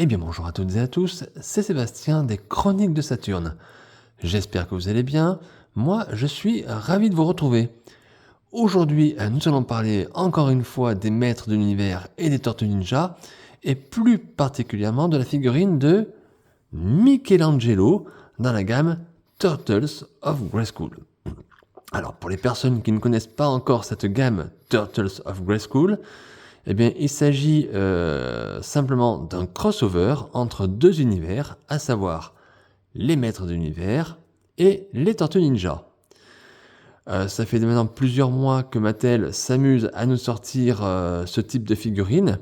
Eh bien bonjour à toutes et à tous, c'est Sébastien des Chroniques de Saturne. J'espère que vous allez bien, moi je suis ravi de vous retrouver. Aujourd'hui nous allons parler encore une fois des maîtres de l'univers et des Tortues Ninja, et plus particulièrement de la figurine de Michelangelo dans la gamme Turtles of Grayskull. Alors pour les personnes qui ne connaissent pas encore cette gamme Turtles of Grayskull, eh bien, il s'agit simplement d'un crossover entre deux univers, à savoir les Maîtres de l'Univers et les Tortues Ninja. Ça fait maintenant plusieurs mois que Mattel s'amuse à nous sortir ce type de figurines.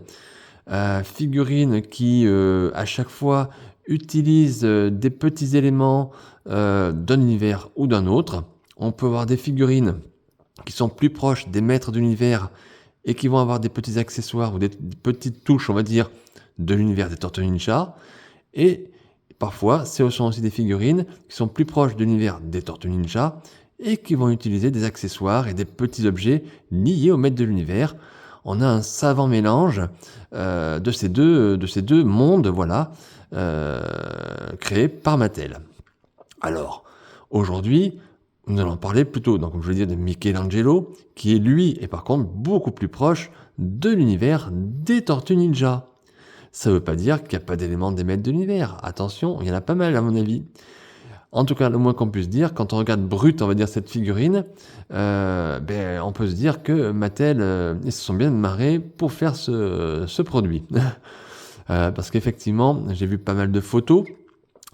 Figurines qui, à chaque fois, utilisent des petits éléments d'un univers ou d'un autre. On peut avoir des figurines qui sont plus proches des Maîtres de l'Univers et qui vont avoir des petits accessoires ou des petites touches, on va dire, de l'univers des Tortues Ninja. Et parfois, ce sont aussi des figurines qui sont plus proches de l'univers des Tortues Ninja et qui vont utiliser des accessoires et des petits objets liés au maître de l'univers. On a un savant mélange de ces deux mondes, voilà, créés par Mattel. Alors, aujourd'hui, nous allons parler plutôt, donc, comme je le disais, de Michelangelo, qui est lui, et par contre, beaucoup plus proche de l'univers des Tortues Ninja. Ça ne veut pas dire qu'il n'y a pas d'éléments des maîtres de l'univers. Attention, il y en a pas mal à mon avis. En tout cas, le moins qu'on puisse dire, quand on regarde brut, on va dire, cette figurine, on peut se dire que Mattel, ils se sont bien marrés pour faire ce produit. Parce qu'effectivement, j'ai vu pas mal de photos,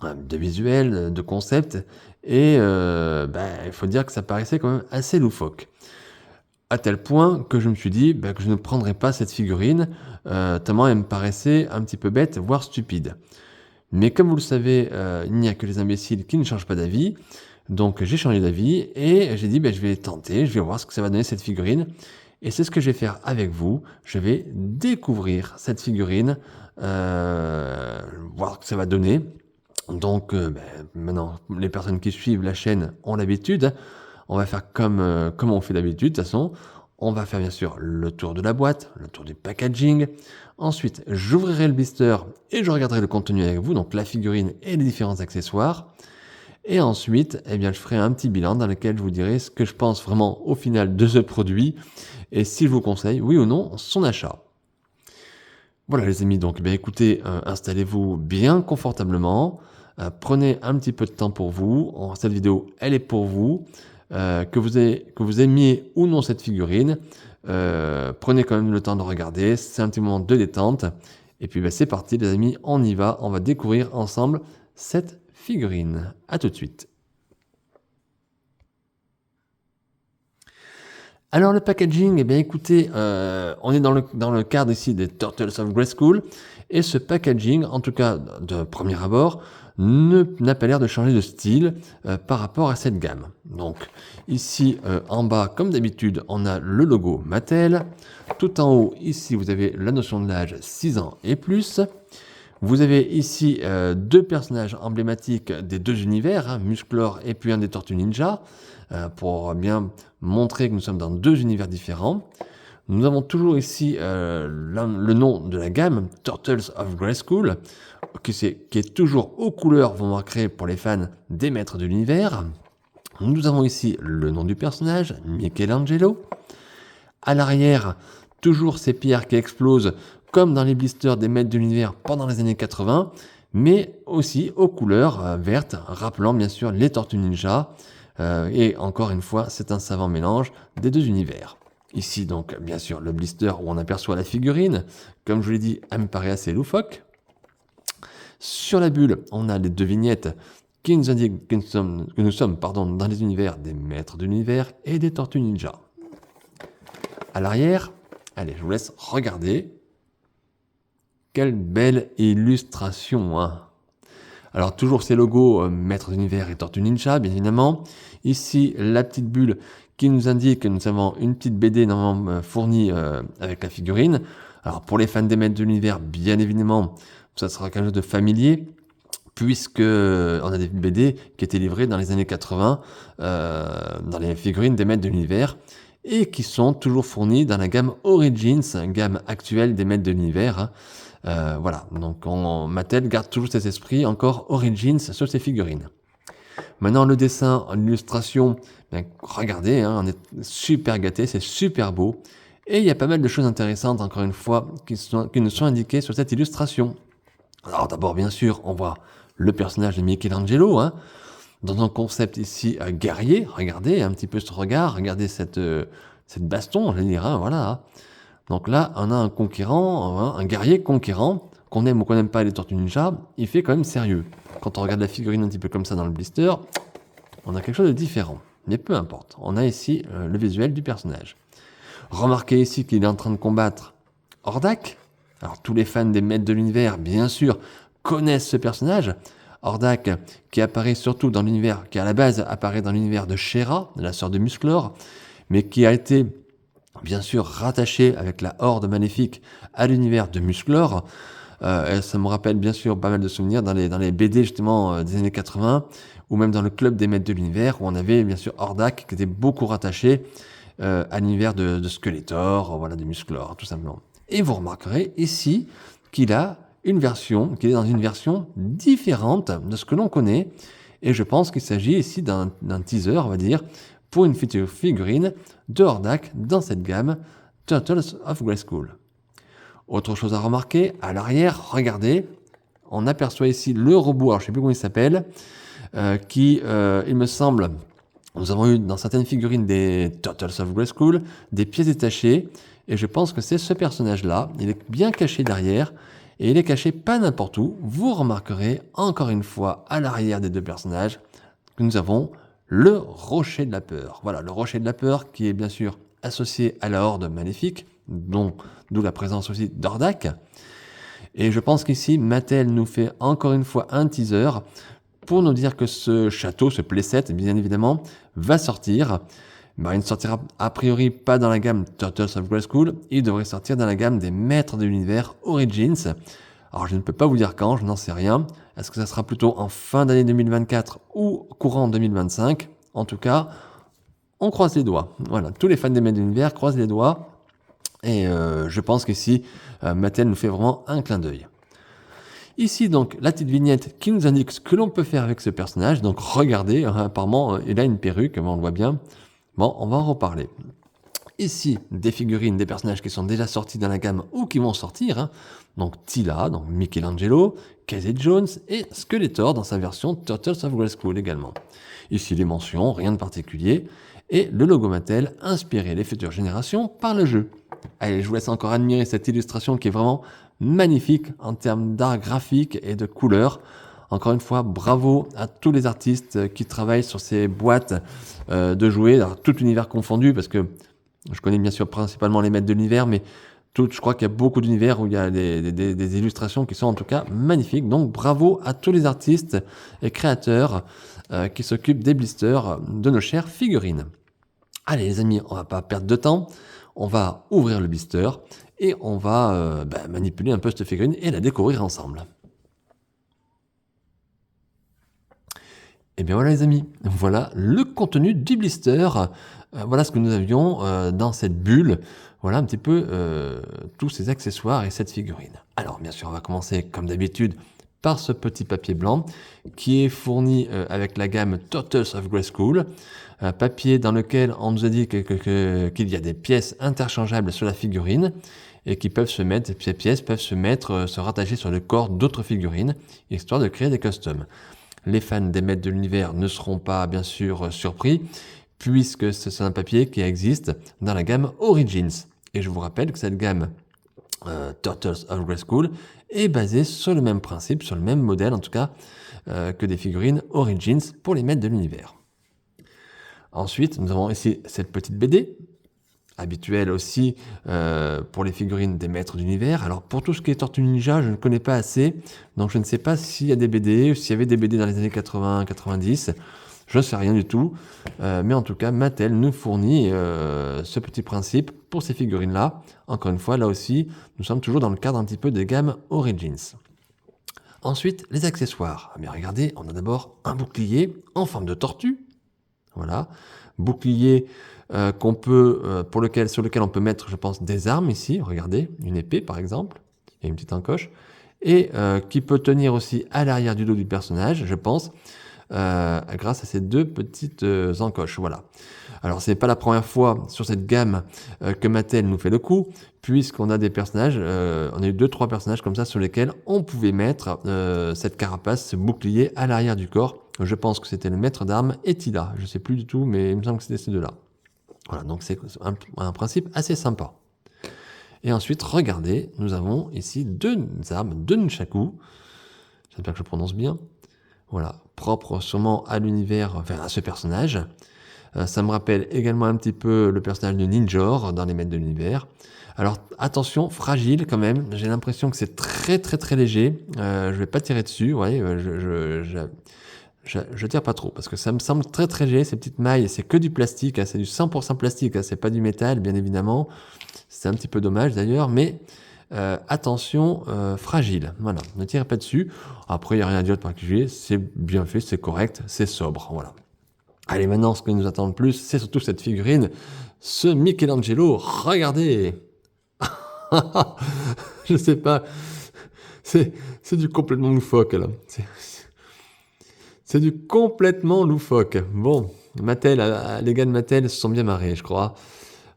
de visuels, de concepts, et il faut dire que ça paraissait quand même assez loufoque. À tel point que je me suis dit que je ne prendrais pas cette figurine, tellement elle me paraissait un petit peu bête, voire stupide. Mais comme vous le savez, il n'y a que les imbéciles qui ne changent pas d'avis, donc j'ai changé d'avis, et j'ai dit je vais tenter, je vais voir ce que ça va donner cette figurine, et c'est ce que je vais faire avec vous. Je vais découvrir cette figurine, voir ce que ça va donner. Donc maintenant, les personnes qui suivent la chaîne ont l'habitude. On va faire comme on fait d'habitude, de toute façon. On va faire bien sûr le tour de la boîte, le tour du packaging. Ensuite, j'ouvrirai le blister et je regarderai le contenu avec vous, donc la figurine et les différents accessoires. Et ensuite, je ferai un petit bilan dans lequel je vous dirai ce que je pense vraiment au final de ce produit et si je vous conseille, oui ou non, son achat. Voilà les amis, donc écoutez, installez-vous bien confortablement, prenez un petit peu de temps pour vous. Cette vidéo, elle est pour vous. Que vous aimiez ou non cette figurine, prenez quand même le temps de regarder, c'est un petit moment de détente. Et puis c'est parti les amis, on y va, on va découvrir ensemble cette figurine. A tout de suite. Alors le packaging, écoutez, on est dans le cadre ici des Turtles of Grayskull, et ce packaging, en tout cas de premier abord, n'a pas l'air de changer de style par rapport à cette gamme. Donc ici en bas, comme d'habitude, on a le logo Mattel. Tout en haut, ici, vous avez la notion de l'âge 6 ans et plus. Vous avez ici deux personnages emblématiques des deux univers, Musclor et puis un des Tortues Ninja, pour bien montrer que nous sommes dans deux univers différents. Nous avons toujours ici le nom de la gamme, Turtles of Grayskull, qui est toujours aux couleurs, vous remarquerez, pour les fans des Maîtres de l'Univers. Nous avons ici le nom du personnage, Michelangelo. À l'arrière, toujours ces pierres qui explosent, comme dans les blisters des Maîtres de l'Univers pendant les années 80, mais aussi aux couleurs vertes, rappelant bien sûr les Tortues Ninja. Et encore une fois, c'est un savant mélange des deux univers. Ici donc bien sûr le blister où on aperçoit la figurine, comme je vous l'ai dit, elle me paraît assez loufoque. Sur la bulle, on a les deux vignettes qui nous indiquent que nous sommes dans les univers des Maîtres de l'Univers et des Tortues Ninja. À l'arrière, allez, je vous laisse regarder. Quelle belle illustration, hein. Alors toujours ces logos Maîtres de l'Univers et Tortues Ninja, bien évidemment. Ici, la petite bulle qui nous indique que nous avons une petite BD normalement fournie avec la figurine. Alors pour les fans des Maîtres de l'Univers, bien évidemment, ça sera quelque chose de familier, puisque on a des BD qui étaient livrés dans les années 80 dans les figurines des Maîtres de l'Univers. et qui sont toujours fournis dans la gamme Origins, gamme actuelle des maîtres de l'univers. Voilà, donc Mattel garde toujours cet esprit encore Origins sur ses figurines. Maintenant, le dessin en illustration, ben, regardez, hein, on est super gâtés, c'est super beau. Et il y a pas mal de choses intéressantes, encore une fois, qui nous sont indiquées sur cette illustration. Alors d'abord, bien sûr, on voit le personnage de Michelangelo, hein, dans un concept ici guerrier. Regardez un petit peu ce regard, regardez cette baston, je vais dire, hein, voilà. Hein. Donc là, on a un conquérant, un guerrier conquérant, qu'on aime ou qu'on n'aime pas les Tortues Ninja, il fait quand même sérieux. Quand on regarde la figurine un petit peu comme ça dans le blister, on a quelque chose de différent. Mais peu importe, on a ici le visuel du personnage. Remarquez ici qu'il est en train de combattre Hordak. Alors tous les fans des maîtres de l'univers, bien sûr, connaissent ce personnage. Hordak qui apparaît surtout dans l'univers, qui à la base apparaît dans l'univers de She-Ra, la sœur de Musclor, mais qui a été bien sûr rattaché avec la Horde maléfique à l'univers de Musclor. Ça me rappelle bien sûr pas mal de souvenirs dans les BD justement des années 80, ou même dans le club des maîtres de l'univers, où on avait bien sûr Hordak qui était beaucoup rattaché à l'univers de Skeletor, voilà, de Musclor, tout simplement. Et vous remarquerez ici qu'il a une version, qu'il est dans une version différente de ce que l'on connaît, et je pense qu'il s'agit ici d'un teaser, on va dire, pour une future figurine de Hordak dans cette gamme Turtles of Grayskull. Autre chose à remarquer, à l'arrière, regardez, on aperçoit ici le robot, alors je ne sais plus comment il s'appelle, qui, il me semble, nous avons eu dans certaines figurines des Turtles of Grayskull des pièces détachées, et je pense que c'est ce personnage-là, il est bien caché derrière, et il est caché pas n'importe où. Vous remarquerez encore une fois à l'arrière des deux personnages que nous avons le rocher de la peur. Voilà, le rocher de la peur qui est bien sûr associé à la horde maléfique, d'où la présence aussi d'Hordak. Et je pense qu'ici, Mattel nous fait encore une fois un teaser pour nous dire que ce château, ce playset, bien évidemment, va sortir. Ben, il ne sortira a priori pas dans la gamme Turtles of Grayskull, il devrait sortir dans la gamme des Maîtres de l'Univers Origins. Alors je ne peux pas vous dire quand, je n'en sais rien. Est-ce que ça sera plutôt en fin d'année 2024 ou courant 2025 ? En tout cas, on croise les doigts. Voilà, tous les fans des Maîtres de l'Univers croisent les doigts. Et je pense qu'ici, Mattel nous fait vraiment un clin d'œil. Ici, donc, la petite vignette qui nous indique ce que l'on peut faire avec ce personnage. Donc, regardez, apparemment, il a une perruque, on le voit bien. Bon, on va en reparler. Ici, des figurines, des personnages qui sont déjà sortis dans la gamme ou qui vont sortir. Hein. Donc, Tila, donc Michelangelo, Casey Jones et Skeletor dans sa version Turtles of Grayskull également. Ici, les mentions, rien de particulier. Et le logo Mattel, inspiré les futures générations par le jeu. Allez, je vous laisse encore admirer cette illustration qui est vraiment magnifique en termes d'art graphique et de couleurs. Encore une fois, bravo à tous les artistes qui travaillent sur ces boîtes de jouets, alors, tout l'univers confondu, parce que je connais bien sûr principalement les maîtres de l'univers, mais je crois qu'il y a beaucoup d'univers où il y a des illustrations qui sont en tout cas magnifiques. Donc bravo à tous les artistes et créateurs qui s'occupent des blisters de nos chères figurines. Allez les amis, on va pas perdre de temps, on va ouvrir le blister et on va manipuler un peu cette figurine et la découvrir ensemble. Et bien voilà les amis, voilà le contenu du blister, voilà ce que nous avions dans cette bulle, voilà un petit peu tous ces accessoires et cette figurine. Alors bien sûr on va commencer comme d'habitude par ce petit papier blanc qui est fourni avec la gamme Turtles of Grayskull, papier dans lequel on nous a dit qu'il y a des pièces interchangeables sur la figurine et qui peuvent se mettre, ces pièces peuvent se rattacher sur le corps d'autres figurines, histoire de créer des customs. Les fans des Maîtres de l'Univers ne seront pas bien sûr surpris, puisque c'est un papier qui existe dans la gamme Origins. Et je vous rappelle que cette gamme Turtles of Grayskull est basée sur le même principe, sur le même modèle en tout cas, que des figurines Origins pour les Maîtres de l'Univers. Ensuite, nous avons ici cette petite BD, habituelle aussi pour les figurines des Maîtres de l'Univers. Alors pour tout ce qui est Tortue Ninja, je ne connais pas assez, donc je ne sais pas s'il y a des BD, ou s'il y avait des BD dans les années 80-90, je ne sais rien du tout, mais en tout cas Mattel nous fournit ce petit principe pour ces figurines-là. Encore une fois, là aussi, nous sommes toujours dans le cadre un petit peu des gammes Origins. Ensuite, les accessoires. Mais regardez, on a d'abord un bouclier en forme de tortue, voilà, bouclier sur lequel on peut mettre, je pense, des armes ici. Regardez, une épée par exemple. Il y a une petite encoche. Et qui peut tenir aussi à l'arrière du dos du personnage, je pense, grâce à ces deux petites encoches. Voilà. Alors, ce n'est pas la première fois sur cette gamme que Mattel nous fait le coup, puisqu'on a des personnages, on a eu 2-3 personnages comme ça sur lesquels on pouvait mettre cette carapace, ce bouclier à l'arrière du corps. Je pense que c'était le maître d'armes et Tila. Je ne sais plus du tout, mais il me semble que c'était ces deux-là. Voilà, donc c'est un principe assez sympa. Et ensuite, regardez, nous avons ici deux armes, deux nunchaku. J'espère que je prononce bien. Voilà, propre sûrement à l'univers, enfin à ce personnage. Ça me rappelle également un petit peu le personnage de Ninjor dans les Maîtres de l'Univers. Alors attention, fragile quand même. J'ai l'impression que c'est très très très léger. Je vais pas tirer dessus, ouais, je tire pas trop parce que ça me semble très très léger. Ces petites mailles, c'est que du plastique, hein, c'est du 100% plastique, hein, c'est pas du métal, bien évidemment. C'est un petit peu dommage d'ailleurs, mais attention, fragile. Voilà, ne tirez pas dessus. Après, il n'y a rien à dire de particulier. C'est bien fait, c'est correct, c'est sobre. Voilà. Allez, maintenant, ce qui nous attend le plus, c'est surtout cette figurine, ce Michelangelo. Regardez. Je sais pas. C'est du complètement loufoque, là. C'est du complètement loufoque. Bon, Mattel, les gars de Mattel se sont bien marrés, je crois.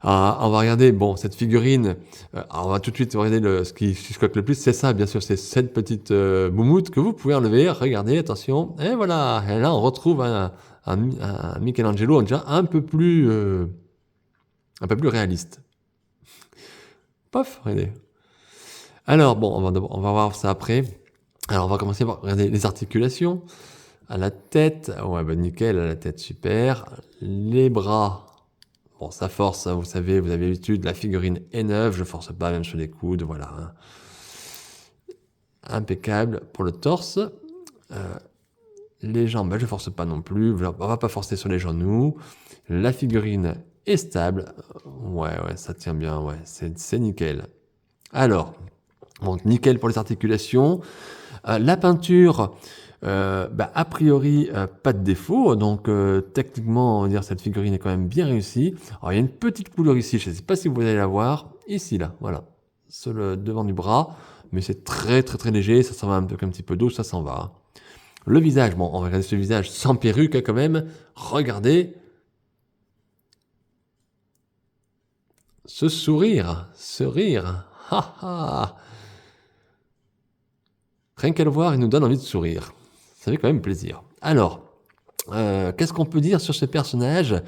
On va regarder, bon, cette figurine, on va tout de suite regarder ce qui choque le plus, c'est ça, bien sûr, c'est cette petite moumoute que vous pouvez enlever, regardez, attention, et voilà, et là on retrouve un Michelangelo déjà un peu plus réaliste. Paf, regardez. Alors, bon, on va voir ça après. Alors, on va commencer par regarder les articulations. À la tête, ouais, bah nickel, à la tête, super. Les bras. Bon, ça force, vous savez, vous avez l'habitude, la figurine est neuve, je force pas même sur les coudes, voilà. Hein. Impeccable pour le torse. Les jambes, je force pas non plus, on va pas forcer sur les genoux. La figurine est stable. Ouais, ça tient bien, ouais, c'est nickel. Alors, bon, nickel pour les articulations. La peinture, a priori, pas de défaut. Donc, techniquement, on va dire cette figurine est quand même bien réussie. Alors, il y a une petite couleur ici, je ne sais pas si vous allez la voir. Ici, là, voilà. Sur le devant du bras. Mais c'est très, très, très léger. Ça s'en va un petit peu d'eau, ça s'en va. Le visage, bon, on va regarder ce visage sans perruque, hein, quand même. Regardez. Ce sourire, ce rire. Ha ha. Rien qu'à le voir, il nous donne envie de sourire. Ça fait quand même plaisir. Alors, qu'est-ce qu'on peut dire sur ce personnage ?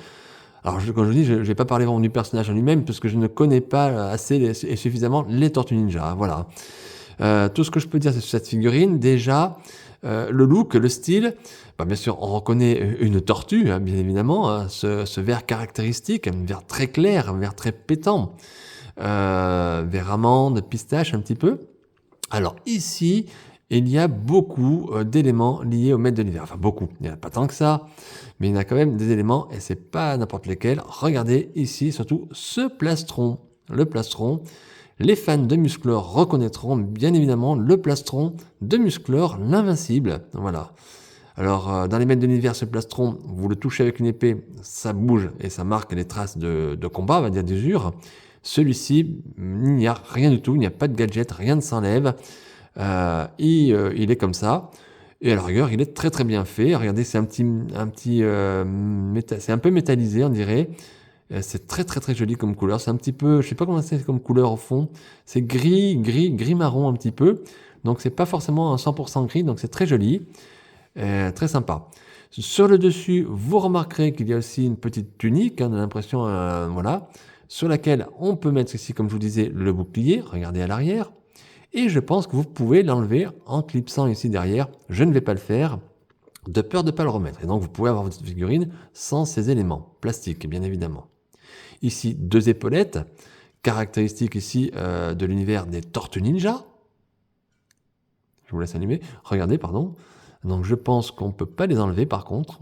Alors, comme je vous dis, je ne vais pas parler vraiment du personnage en lui-même, parce que je ne connais pas assez et suffisamment les Tortues Ninja. Voilà. Tout ce que je peux dire sur cette figurine, déjà, le look, le style, bien sûr, on reconnaît une tortue, hein, bien évidemment, hein, ce vert caractéristique, un vert très clair, un vert très pétant, vert amande, pistache un petit peu. Alors ici, il y a beaucoup d'éléments liés au Maître de l'Univers. Enfin, beaucoup, il n'y en a pas tant que ça, mais il y en a quand même des éléments, et c'est pas n'importe lesquels. Regardez ici, surtout, ce plastron. Le plastron, les fans de Musclor reconnaîtront bien évidemment le plastron de Musclor, l'invincible. Voilà. Alors, dans les Maîtres de l'Univers, ce plastron, vous le touchez avec une épée, ça bouge et ça marque les traces de combat, on va dire d'usure. Celui-ci, il n'y a rien du tout, il n'y a pas de gadget, rien ne s'enlève. Il est comme ça. Et à la rigueur, il est très très bien fait. Regardez, c'est c'est un peu métallisé, on dirait. C'est très très très joli comme couleur. C'est un petit peu, je sais pas comment c'est comme couleur au fond. C'est gris marron un petit peu. Donc c'est pas forcément un 100% gris, donc c'est très joli. Très sympa. Sur le dessus, vous remarquerez qu'il y a aussi une petite tunique, hein, on a l'impression, voilà, sur laquelle on peut mettre ici, comme je vous disais, le bouclier. Regardez à l'arrière. Et je pense que vous pouvez l'enlever en clipsant ici derrière. Je ne vais pas le faire, de peur de ne pas le remettre. Et donc vous pouvez avoir votre figurine sans ces éléments, plastiques bien évidemment. Ici, deux épaulettes, caractéristiques ici de l'univers des Tortues Ninja. Je vous laisse allumer. Regardez, pardon. Donc je pense qu'on ne peut pas les enlever par contre.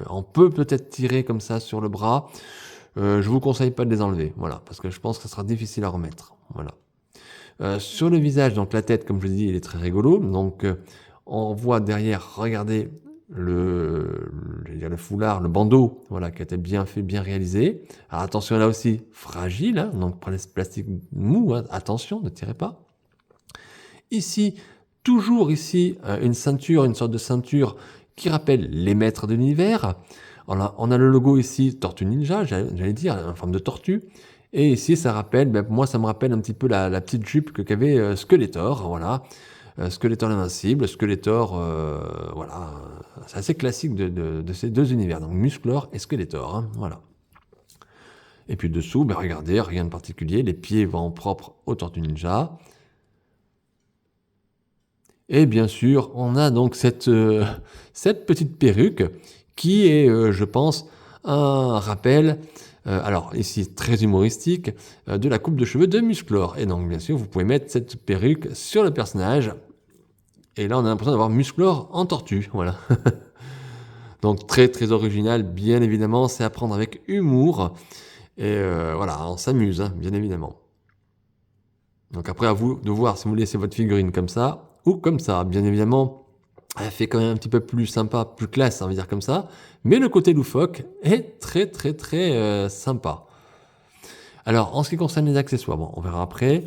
On peut peut-être tirer comme ça sur le bras. Je vous conseille pas de les enlever, voilà, parce que je pense que ça sera difficile à remettre. Voilà. Sur le visage, donc la tête, comme je l'ai dit, il est très rigolo. Donc on voit derrière, regardez, je vais dire le foulard, le bandeau, voilà, qui a été bien fait, bien réalisé. Alors attention là aussi, fragile, hein, donc prenez ce plastique mou, hein, attention, ne tirez pas. Ici, toujours ici, une ceinture, une sorte de ceinture qui rappelle les maîtres de l'univers. On a le logo ici, Tortue Ninja, j'allais dire, en forme de tortue. Et ici, ça rappelle, moi, ça me rappelle un petit peu la petite jupe qu'avait Skeletor, voilà. Skeletor l'invincible, Skeletor, voilà. C'est assez classique de ces deux univers, donc Musclor et Skeletor, hein, voilà. Et puis dessous, ben regardez, rien de particulier, les pieds vont propres aux Tortues Ninja. Et bien sûr, on a donc cette petite perruque qui est, je pense, un rappel, alors ici très humoristique, de la coupe de cheveux de Musclor. Et donc bien sûr, vous pouvez mettre cette perruque sur le personnage. Et là, on a l'impression d'avoir Musclor en tortue, voilà. Donc très très original, bien évidemment, c'est à prendre avec humour. Et voilà, on s'amuse, hein, bien évidemment. Donc après, à vous de voir si vous laissez votre figurine comme ça ou comme ça. Bien évidemment, elle fait quand même un petit peu plus sympa, plus classe, on va dire comme ça. Mais le côté loufoque est très très très sympa. Alors, en ce qui concerne les accessoires, bon, on verra après.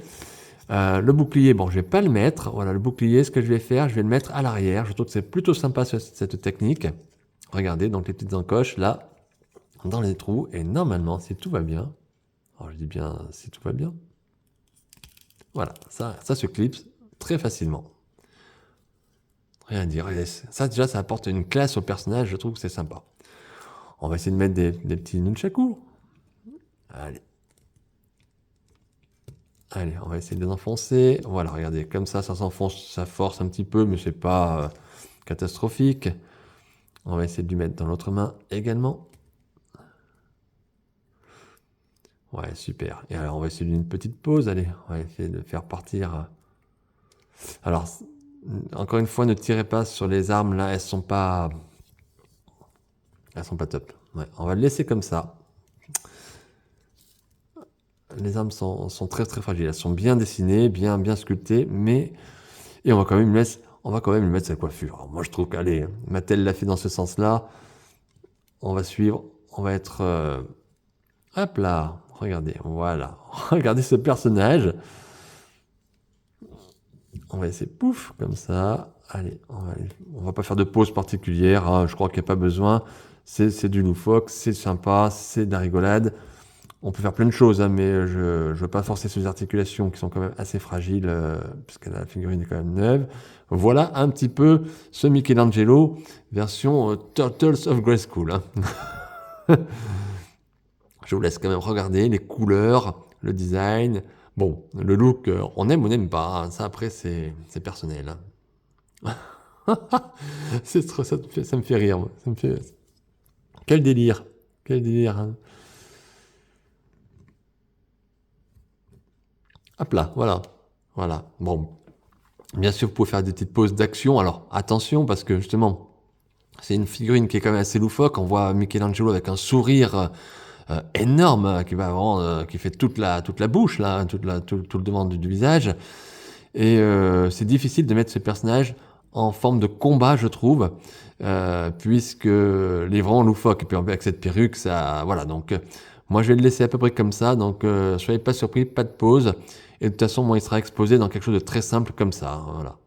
Le bouclier, bon, je vais pas le mettre. Voilà, le bouclier, ce que je vais faire, je vais le mettre à l'arrière. Je trouve que c'est plutôt sympa cette technique. Regardez, donc les petites encoches là, dans les trous. Et normalement, si tout va bien, alors je dis bien si tout va bien, voilà, ça se clipse très facilement. Rien à dire. Ça, déjà, ça apporte une classe au personnage. Je trouve que c'est sympa. On va essayer de mettre des petits nunchakus. Allez. Allez, on va essayer de les enfoncer. Voilà, regardez, comme ça s'enfonce, ça force un petit peu, mais c'est pas catastrophique. On va essayer de lui mettre dans l'autre main également. Ouais, super. Et alors, on va essayer d'une petite pause. Allez, on va essayer de faire partir. Alors, encore une fois, ne tirez pas sur les armes là, elles sont pas top. Ouais, on va le laisser comme ça. Les armes sont très très fragiles. Elles sont bien dessinées, bien sculptées, mais et on va quand même lui mettre sa coiffure. Alors moi, je trouve qu'allez, Mattel l'a fait dans ce sens-là. On va suivre. On va être hop là. Regardez, voilà. Regardez ce personnage. On va essayer, pouf, comme ça. Allez, on va pas faire de pause particulière. Hein, je crois qu'il n'y a pas besoin. C'est du loufoque, c'est sympa, c'est de la rigolade. On peut faire plein de choses, hein, mais je ne veux pas forcer ces articulations qui sont quand même assez fragiles, puisque la figurine est quand même neuve. Voilà un petit peu ce Michelangelo version Turtles of Grayskull. Hein. Je vous laisse quand même regarder les couleurs, le design. Bon, le look, on aime ou on n'aime pas. Hein. Ça, après, c'est personnel. Hein. Ça me fait rire. Moi. Ça me fait... Quel délire. Quel délire. Hein. Hop là, voilà. Voilà. Bon. Bien sûr, vous pouvez faire des petites pauses d'action. Alors, attention, parce que justement, c'est une figurine qui est quand même assez loufoque. On voit Michelangelo avec un sourire énorme qui va vraiment, qui fait toute la bouche, là, tout le devant du visage. Et c'est difficile de mettre ce personnage en forme de combat, je trouve, puisque les vraiment loufoque. Et puis avec cette perruque, ça, voilà. Donc, moi, je vais le laisser à peu près comme ça. Donc, soyez pas surpris, pas de pause. Et de toute façon, moi, il sera exposé dans quelque chose de très simple comme ça. Hein, voilà.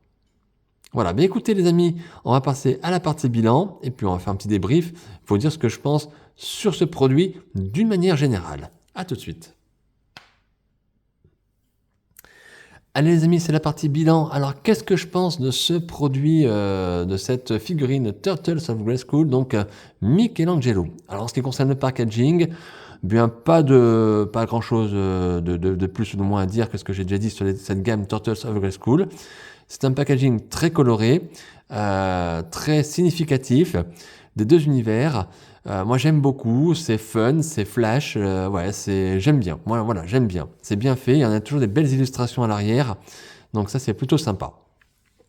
Voilà, bien écoutez les amis, on va passer à la partie bilan et puis on va faire un petit débrief pour dire ce que je pense sur ce produit d'une manière générale. A tout de suite. Allez les amis, c'est la partie bilan. Alors qu'est-ce que je pense de ce produit, de cette figurine Turtles of Grayskull, donc Michelangelo. Alors en ce qui concerne le packaging, bien pas grand chose de plus ou de moins à dire que ce que j'ai déjà dit sur cette gamme Turtles of Grayskull. C'est un packaging très coloré, très significatif des deux univers. Moi j'aime beaucoup, c'est fun, c'est flash, ouais, j'aime bien. Moi voilà, j'aime bien. C'est bien fait, il y en a toujours des belles illustrations à l'arrière, donc ça c'est plutôt sympa.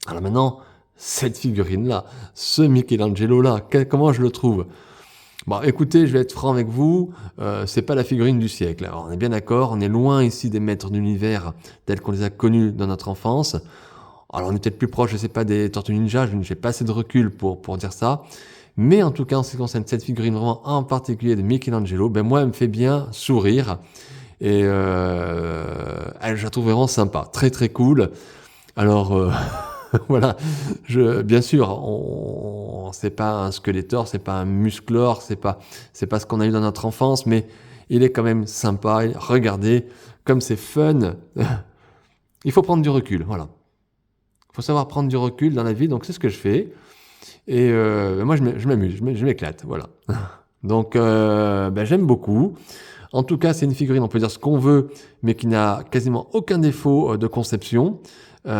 Alors maintenant, cette figurine-là, ce Michelangelo-là, comment je le trouve ? Bon, écoutez, je vais être franc avec vous, c'est pas la figurine du siècle. Alors, on est bien d'accord, on est loin ici des maîtres d'univers tels qu'on les a connus dans notre enfance. Alors on est peut-être plus proche, je sais pas, des Tortues Ninja, je n'ai pas assez de recul pour dire ça. Mais en tout cas, en ce qui concerne cette figurine vraiment en particulier de Michelangelo, ben moi, elle me fait bien sourire. Et je la trouve vraiment sympa, très très cool. Alors voilà, bien sûr, c'est pas un Skeletor, c'est pas un Musclor, c'est pas ce qu'on a eu dans notre enfance, mais il est quand même sympa. Regardez, comme c'est fun. Il faut prendre du recul, voilà. Il faut savoir prendre du recul dans la vie, donc c'est ce que je fais. Et moi, je m'amuse, je m'éclate, voilà. Donc, j'aime beaucoup. En tout cas, c'est une figurine, on peut dire ce qu'on veut, mais qui n'a quasiment aucun défaut de conception. On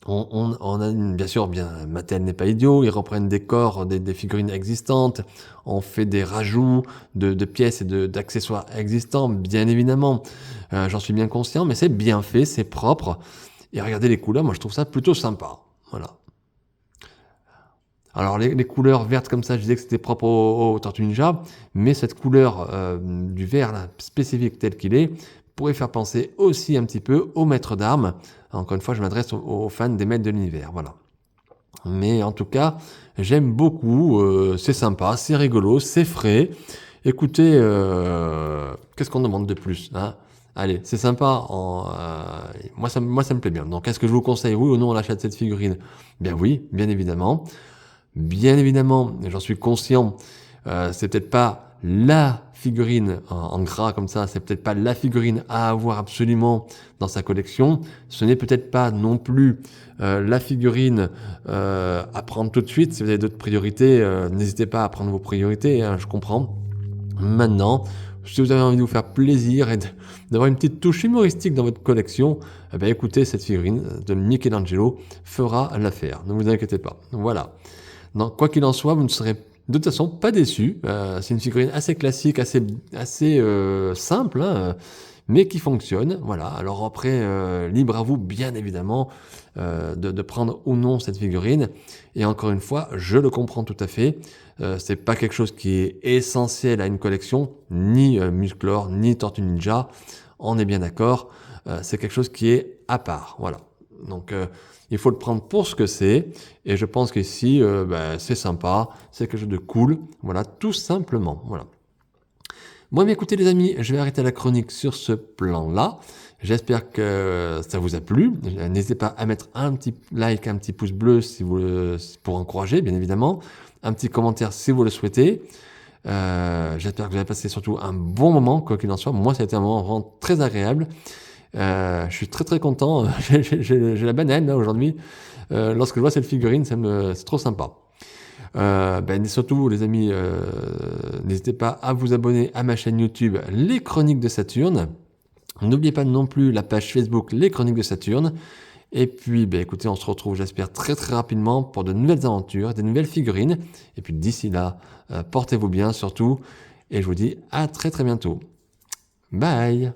a bien sûr, Mattel n'est pas idiot, ils reprennent des corps, des figurines existantes, on fait des rajouts de pièces et d'accessoires existants, bien évidemment. J'en suis bien conscient, mais c'est bien fait, c'est propre. Et regardez les couleurs, moi je trouve ça plutôt sympa. Voilà. Alors les couleurs vertes comme ça, je disais que c'était propre au Tortue Ninja, mais cette couleur du vert là, spécifique tel qu'il est, pourrait faire penser aussi un petit peu au maître d'armes. Encore une fois, je m'adresse aux fans des maîtres de l'univers, voilà. Mais en tout cas, j'aime beaucoup, c'est sympa, c'est rigolo, c'est frais. Écoutez, qu'est-ce qu'on demande de plus, hein? Allez, c'est sympa. Moi, ça me plaît bien. Donc, est-ce que je vous conseille, oui ou non, l'achat de cette figurine? Bien oui, bien évidemment. Bien évidemment, j'en suis conscient, c'est peut-être pas la figurine en gras comme ça, c'est peut-être pas la figurine à avoir absolument dans sa collection. Ce n'est peut-être pas non plus la figurine à prendre tout de suite. Si vous avez d'autres priorités, n'hésitez pas à prendre vos priorités, hein, je comprends. Maintenant, si vous avez envie de vous faire plaisir et d'avoir une petite touche humoristique dans votre collection, eh bien, écoutez, cette figurine de Michelangelo fera l'affaire. Ne vous inquiétez pas. Voilà. Non, quoi qu'il en soit, vous ne serez de toute façon pas déçus. C'est une figurine assez classique, assez simple, hein, mais qui fonctionne. Voilà. Alors après, libre à vous, bien évidemment, de prendre ou non cette figurine. Et encore une fois, je le comprends tout à fait. C'est pas quelque chose qui est essentiel à une collection, ni Musclor, ni Tortue Ninja. On est bien d'accord. C'est quelque chose qui est à part. Voilà. Donc il faut le prendre pour ce que c'est, et je pense qu'ici, c'est sympa, c'est quelque chose de cool, voilà, tout simplement, voilà. Bon, mais écoutez les amis, je vais arrêter la chronique sur ce plan-là. J'espère que ça vous a plu. N'hésitez pas à mettre un petit like, un petit pouce bleu pour encourager, bien évidemment. Un petit commentaire si vous le souhaitez. J'espère que vous avez passé surtout un bon moment, quoi qu'il en soit. Moi, ça a été un moment vraiment très agréable. Je suis très très content. J'ai la banane là aujourd'hui. Lorsque je vois cette figurine, c'est trop sympa. Surtout les amis, n'hésitez pas à vous abonner à ma chaîne YouTube Les Chroniques de Saturne. N'oubliez pas non plus la page Facebook Les Chroniques de Saturne. Et puis écoutez, on se retrouve j'espère très très rapidement pour de nouvelles aventures, des nouvelles figurines. Et puis d'ici là, portez-vous bien surtout. Et je vous dis à très très bientôt. Bye.